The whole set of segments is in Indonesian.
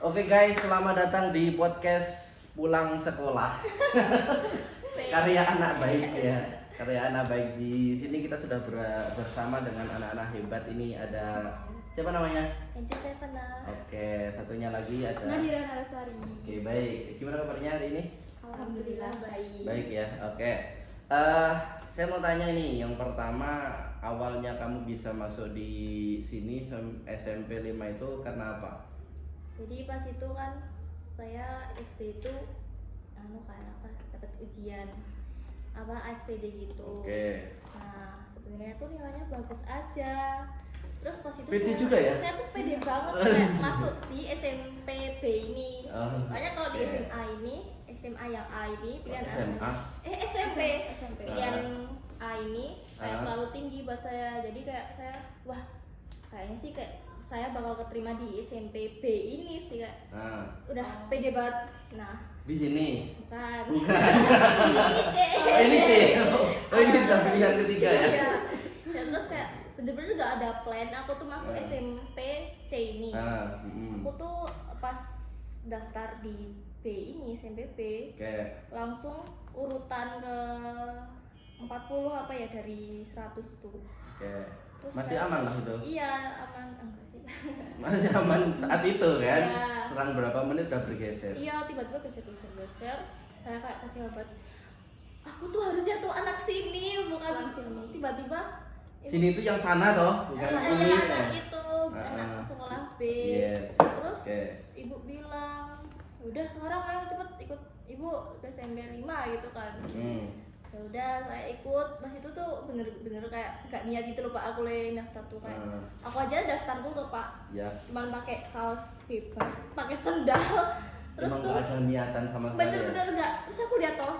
Oke guys, selamat datang di podcast Pulang Sekolah. Karya anak baik ya. Karya anak baik. Di sini kita sudah bersama dengan anak-anak hebat. Ini ada siapa namanya? Enti Sevena. Oke, satunya lagi ada Nadira Naraswari. Oke, baik. Gimana kabarnya hari ini? Alhamdulillah baik. Baik ya. Oke. Saya mau tanya nih, yang pertama awalnya kamu bisa masuk di sini SMP 5 itu karena apa? Jadi pas itu kan saya SD itu dapat ujian ASPD gitu. Oke. Nah, sebenarnya tuh nilainya bagus aja. Terus pas itu Pede juga ya? Saya tuh pede banget kayak masuk di SMP B ini. Oh, Makanya kalau di oke. SMA yang A ini pilihan SMA? SMP pilihan A ini kayak terlalu tinggi buat saya. Jadi kayak saya kayaknya sih kayak saya bakal keterima di SMP B ini sih kayak udah pede banget. Nah, Di sini. bukan. Oh, ini C. Oh, ini sudah pilihan ketiga ya. Iya. Ya, terus kayak bener-bener gak ada plan aku tuh masuk SMP C ini. Aku tuh pas daftar di B ini SMP B Oke. langsung urutan ke 40 apa ya dari 100 tuh. Oke. Terus Masih kayak- aman lah itu. Iya, aman enggak sih? Masih aman saat itu kan. Iya. Serang berapa menit udah bergeser. Iya, tiba-tiba geser. Saya kayak kasih obat. Aku tuh harusnya tuh anak sini, bukan sini. Tiba-tiba Sini itu yang sana toh, bukan ini. anak itu, anak sekolah B. Yes. Terus Oke. ibu bilang, udah sekarang ayo cepet ikut ibu ke SMP 5 gitu kan. Ya udah saya ikut. Pas itu tuh bener-bener kayak gak niat gitu loh Pak, aku daftar tuh kayak aku aja daftar dulu tuh Pak, Ya. cuman pakai kaos bebas, pakai sendal. Terus Emang tuh gak ada niatan sama sekali ya. bener-bener gak, terus aku lihat toh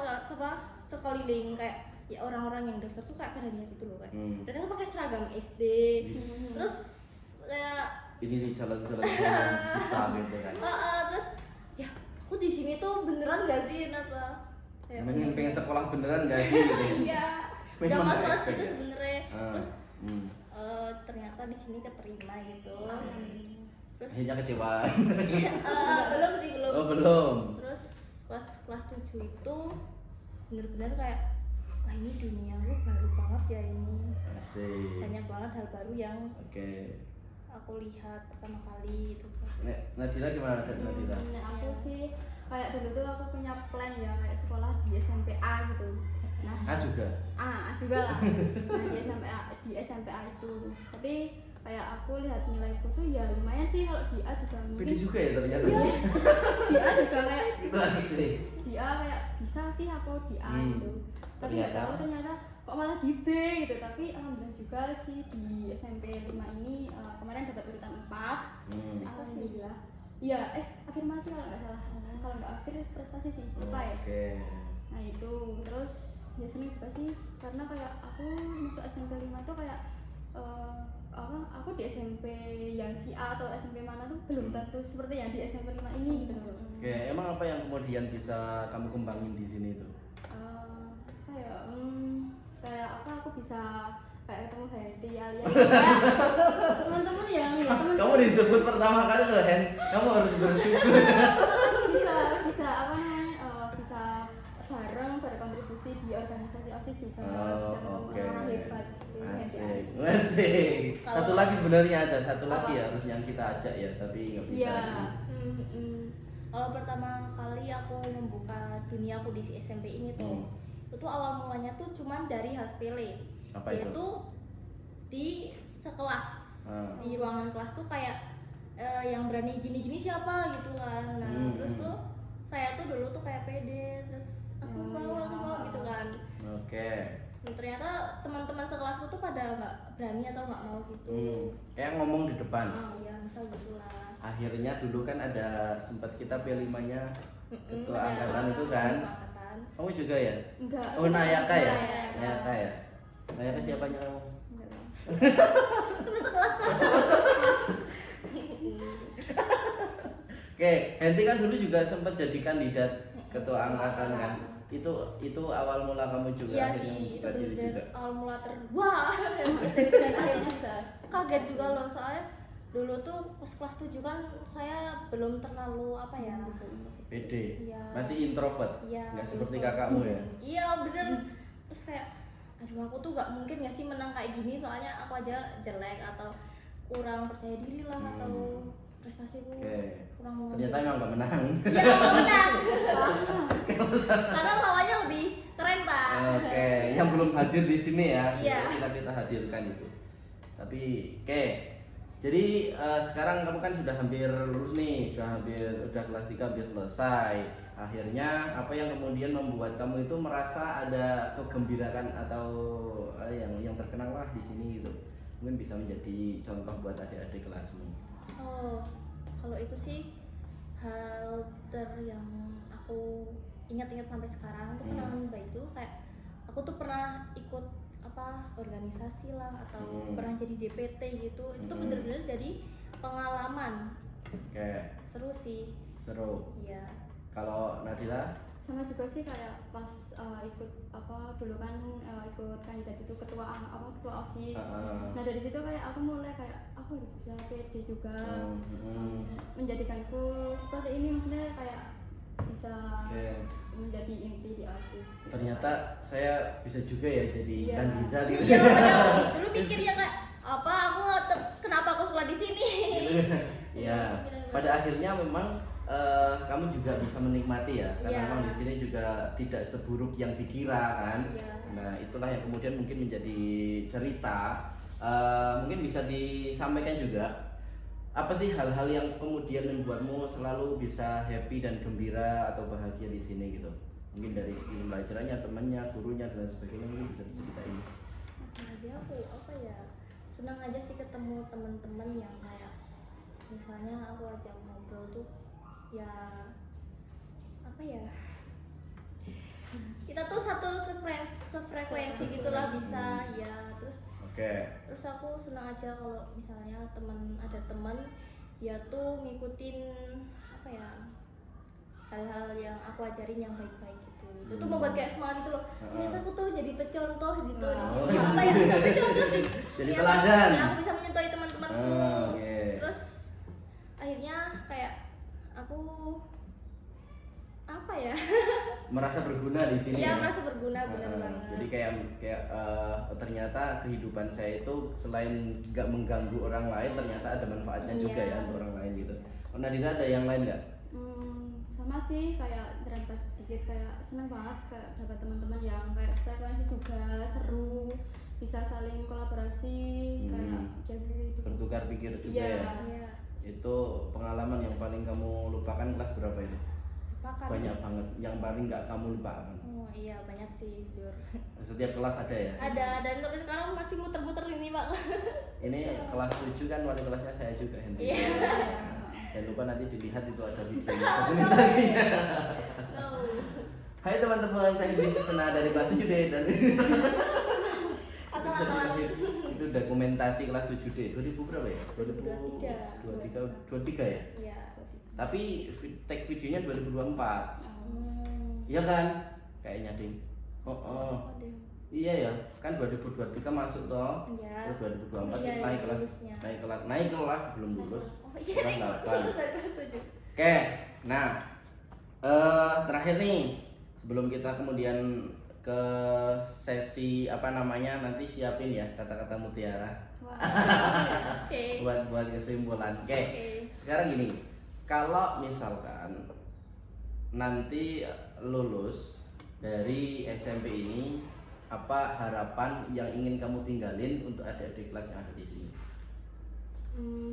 sekeliling kayak ya orang-orang yang daftar tuh kayak pada niat itu loh kayak dan aku pakai seragam SD. Wis. Terus kayak Ini nih jalan-jalan kita gitu kan. terus ya aku di sini tuh beneran gak sih Nata? Kayak Pengen sekolah beneran gak sih gitu. iya, udah Memang mas gak gitu expect ya? sebenernya. Terus ternyata di sini keterima gitu. Terus Akhirnya kecewa. belum sih belum. Oh, belum. Terus pas kelas 7 itu bener-bener kayak wah ini dunia lu baru banget ya ini. Asik. Banyak banget hal baru yang Oke. aku lihat pertama kali itu. Nadira gimana Nadira? Aku sih kayak dulu tuh aku punya plan ya kayak sekolah di SMP A gitu. Nah, juga. A juga lah. Nah, di SMP A itu. Tapi kayak aku lihat nilaiku tuh ya lumayan sih kalau di A juga Pede mungkin. juga ya ternyata. Iya. Di A juga kayak Itu asik. di A kayak bisa sih aku di A gitu. Tapi nggak Ternyata. tahu ternyata kok malah di B gitu. Tapi alhamdulillah juga sih di SMP 5 ini kemarin dapat urutan 4. Alhamdulillah. Iya, afirmasi kalau nggak salah. Kalau nggak prestasi sih, lupa ya. Oke. Nah itu, terus ya seneng juga sih karena kayak aku masuk SMP 5 tuh kayak aku di SMP yang si A atau SMP mana tuh belum tentu seperti yang di SMP 5 ini gitu loh. Oke, emang apa yang kemudian bisa kamu kembangin di sini tuh? Kayak apa aku bisa kayak ketemu Henti alias kayak teman-teman yang ya teman Kamu disebut pertama kali loh, Hen. Kamu harus bersyukur. bisa apa namanya bisa bareng berkontribusi di organisasi OSIS juga bisa ketemu Oke. orang hebat seperti Henti Asik, alias. asik. Satu Kalau- lagi sebenarnya ada satu lagi Apa? ya harus yang kita ajak ya, tapi nggak bisa. Iya. Kalau pertama kali aku membuka dunia aku di SMP ini tuh, itu awal mulanya tuh cuman dari hal sepele. Apa itu? Yaitu di sekelas, di ruangan kelas tuh kayak yang berani gini-gini siapa gitu kan. Nah terus tuh saya tuh dulu tuh kayak pede, terus aku mau gitu kan. Oke. Dan ternyata teman-teman sekelasku tuh pada nggak berani atau nggak mau gitu. Kayak ngomong di depan. Ya misal gitulah. Akhirnya dulu kan ada sempat kita P5-nya ketua Ada angkatan itu kan. angkatan. Kamu juga ya? Enggak. Oh, Nayaka ya? Nayaka. Nayaka ya? Nayaka siapanya kamu? Enggak tahu. Teman sekelas tuh. Oke, Henti kan dulu juga sempat jadi kandidat ketua angkatan kan. Itu awal mula kamu juga Iya akhirnya sih, itu membuka diri bener juga. awal mula wah Dan akhirnya bisa kaget juga loh soalnya dulu tuh pas kelas 7 kan saya belum terlalu apa ya, pede, Iya. masih introvert, Iya, nggak seperti introvert. kakakmu ya. Iya bener. Terus kayak aduh aku tuh gak mungkin gak sih menang kayak gini, soalnya aku aja jelek atau kurang percaya diri lah, atau prestasiku Oke. kurang Ternyata emang nggak menang. iya gak menang Wah, karena lawannya lebih keren pak. Oke, yang belum hadir di sini ya, Iya. kita hadirkan itu. Tapi, oke. Jadi sekarang kamu kan sudah hampir lulus nih, udah kelas 3 hampir selesai. Akhirnya apa yang kemudian membuat kamu itu merasa ada kegembiraan atau yang terkenal lah di sini gitu. Mungkin bisa menjadi contoh buat adik-adik kelasmu. Oh, kalau itu sih hal yang aku ingat-ingat sampai sekarang itu kenangan baik itu kayak aku tuh pernah ikut apa organisasi lah atau pernah jadi DPT gitu. Itu bener-bener jadi pengalaman. Oke, Seru sih. seru. Iya. Kalau Nadila? sama juga sih kayak pas ikut apa dulu kan ikut kandidat itu ketua OSIS. Nah dari situ kayak aku mulai kayak aku harus bisa pede juga, menjadikanku seperti ini, maksudnya kayak bisa menjadi inti di OSIS gitu. Ternyata saya bisa juga ya jadi Iya. kandidat gitu. Iya, padahal dulu mikirnya kayak apa aku kenapa aku sekolah di sini. Ya, pada akhirnya memang kamu juga bisa menikmati ya, karena Iya. memang di sini juga tidak seburuk yang dikira kan. Iya. Nah, itulah yang kemudian mungkin menjadi cerita. Mungkin bisa disampaikan juga apa sih hal-hal yang kemudian membuatmu selalu bisa happy dan gembira atau bahagia di sini gitu. Mungkin dari segi pembelajarannya, temannya, gurunya dan sebagainya, mungkin bisa diceritain. Jadi aku apa ya, senang aja sih ketemu teman-teman yang kayak misalnya aku ajak ngobrol tuh ya apa ya, kita tuh satu sefrekuensi gitulah bisa ya. Terus aku senang aja kalau misalnya ada teman dia tuh ngikutin apa ya, hal-hal yang aku ajarin yang baik-baik gitu. Itu tuh membuat kayak semangat gitu loh. Ternyata aku tuh jadi pecontoh gitu di sini. Apa ya? Pecontoh sih. Jadi Ya, teladan. ya, aku bisa menyontohi teman-temanku. Oke. Terus akhirnya kayak aku apa ya? Merasa berguna di sini. Iya, ya? merasa berguna benar banget. Jadi kayak ternyata kehidupan saya itu selain nggak mengganggu orang lain, ternyata ada manfaatnya juga Iya. ya untuk orang lain gitu. Oh, Nadira ada yang lain nggak? Sama sih kayak terdapat sedikit kayak seneng banget kayak dapat teman-teman yang kayak frekuensi juga, seru, bisa saling kolaborasi, kayak gitu. Bertukar pikir juga Iya. ya. Iya. Itu pengalaman yang paling kamu lupakan kelas berapa itu? Makan. Banyak banget. Yang paling nggak kamu lupakan. Oh iya, banyak sih jujur. Setiap kelas ada ya. Ada, dan sampai sekarang masih muter-muter ini pak. Ini kelas 7 kan wali kelasnya saya juga Henry. Iya. Jangan lupa nanti dilihat itu ada video dokumentasinya. No. Hai teman-teman, saya Henry Sivena dari kelas 7D dan Atau itu dokumentasi kelas 7D 2000 berapa ya? 23 ya? Iya. Tapi tag videonya 2024. Hmm. Iya kan? Kayaknya ding. Oh, Ada. iya ya, kan 2023 masuk toh. Iya. Terus 2024 Iya, naik kelas, lulusnya. naik kelas belum lulus. Oh iya. Kelas 8. Lulus dari kelas 7. Oke, nah terakhir nih sebelum kita kemudian ke sesi apa namanya nanti siapin ya kata-kata mutiara Wah. Oke. buat kesimpulan. Oke, Oke. sekarang gini, kalau misalkan nanti lulus dari SMP ini, apa harapan yang ingin kamu tinggalin untuk adik-adik kelas yang ada di sini?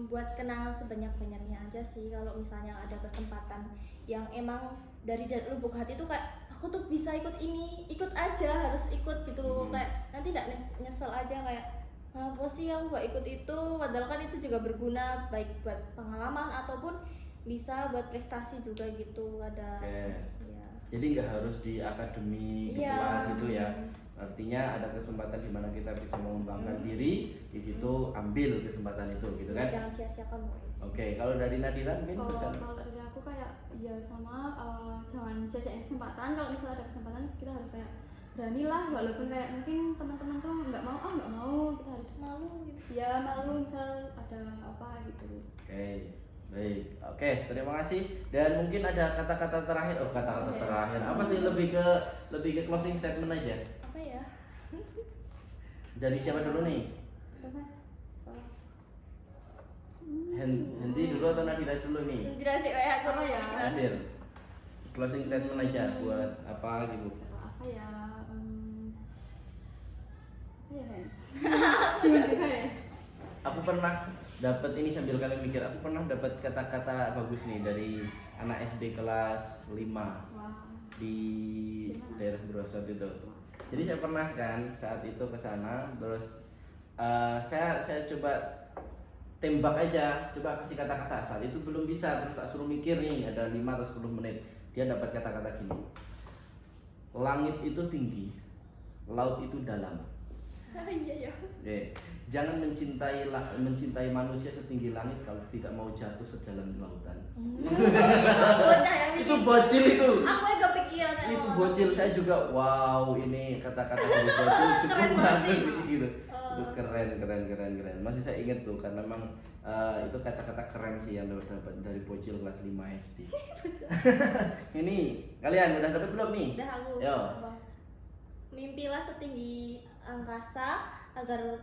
Buat kenangan sebanyak-banyaknya aja sih. Kalau misalnya ada kesempatan yang emang dari lubuk hati tuh kayak aku tuh bisa ikut ini, ikut aja, harus ikut gitu. Kayak nanti tidak nyesel aja kayak kenapa sih aku gak ikut itu, padahal kan itu juga berguna baik buat pengalaman ataupun bisa buat prestasi juga gitu. Ada ya. Jadi nggak harus di akademi di Iya. kelas itu ya. Artinya ada kesempatan di mana kita bisa mengembangkan diri, di situ ambil kesempatan itu gitu kan. Jangan sia-siakan Boy. Oke, kalau dari Nadira mungkin pesan. Kalau dari aku kayak ya sama jangan sia-siain kesempatan. Kalau misalnya ada kesempatan kita harus kayak beranilah, walaupun kayak mungkin teman-teman tuh nggak mau kita harus Malu gitu. ya malu misal ada apa gitu. Oke, baik. Oke, terima kasih. Dan mungkin ada kata-kata terakhir. Oh, kata-kata terakhir. Apa sih, lebih ke closing statement aja. Apa ya? Dari siapa dulu nih? Henti dulu atau Nadira dulu nih? Jelasin kayak aku Apa ya? Nadir. Closing statement aja buat apa gitu. Apa ya? Apa ya kan? Bingung juga ya. Aku pernah dapat ini sambil kalian mikir, aku pernah dapat kata-kata bagus nih dari anak SD kelas 5 Wah. di daerah Brosot itu. Jadi saya pernah kan saat itu ke sana, terus saya coba tembak aja, coba kasih kata-kata. Saat itu belum bisa, terus tak suruh mikir nih, ada 5 atau 10 menit. Dia dapat kata-kata gini. Langit itu tinggi, laut itu dalam. Iya ya. Oke. Jangan mencintai manusia setinggi langit kalau tidak mau jatuh sedalam lautan. Bocah ya. Itu bocil itu. Aku yang kepikiran kayak Itu ngomong. bocil, saya juga wow, ini kata-kata dari bocil cukup Keren bagus banget. gitu. Itu keren. Masih saya ingat tuh karena memang itu kata-kata keren sih yang dapat dari bocil kelas 5 SD. Ini kalian udah dapat belum nih? Udah aku. Yo. Apa? Mimpilah setinggi angkasa agar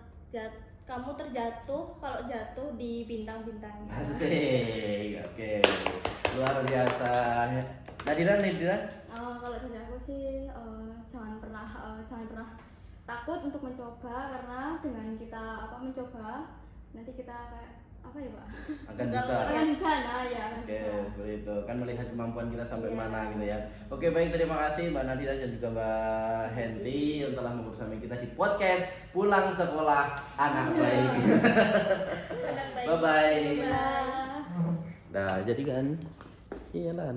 kamu terjatuh kalau jatuh di bintang-bintangnya. Asik. Oke. Luar biasa. Nadira. Kalau dari aku sih jangan pernah takut untuk mencoba, karena dengan kita mencoba nanti kita kayak apa ya Pak? Akan bisa. Akan bisa, nah ya akan Oke, bisa. seperti itu. Kan melihat kemampuan kita sampai Iya. mana gitu ya. Oke, baik, terima kasih Mbak Nadira dan juga Mbak Henti yang telah bersama kita di podcast Pulang Sekolah Anak Baik. Anak baik. Bye-bye. Bye. Nah. Nah, jadi kan iyalah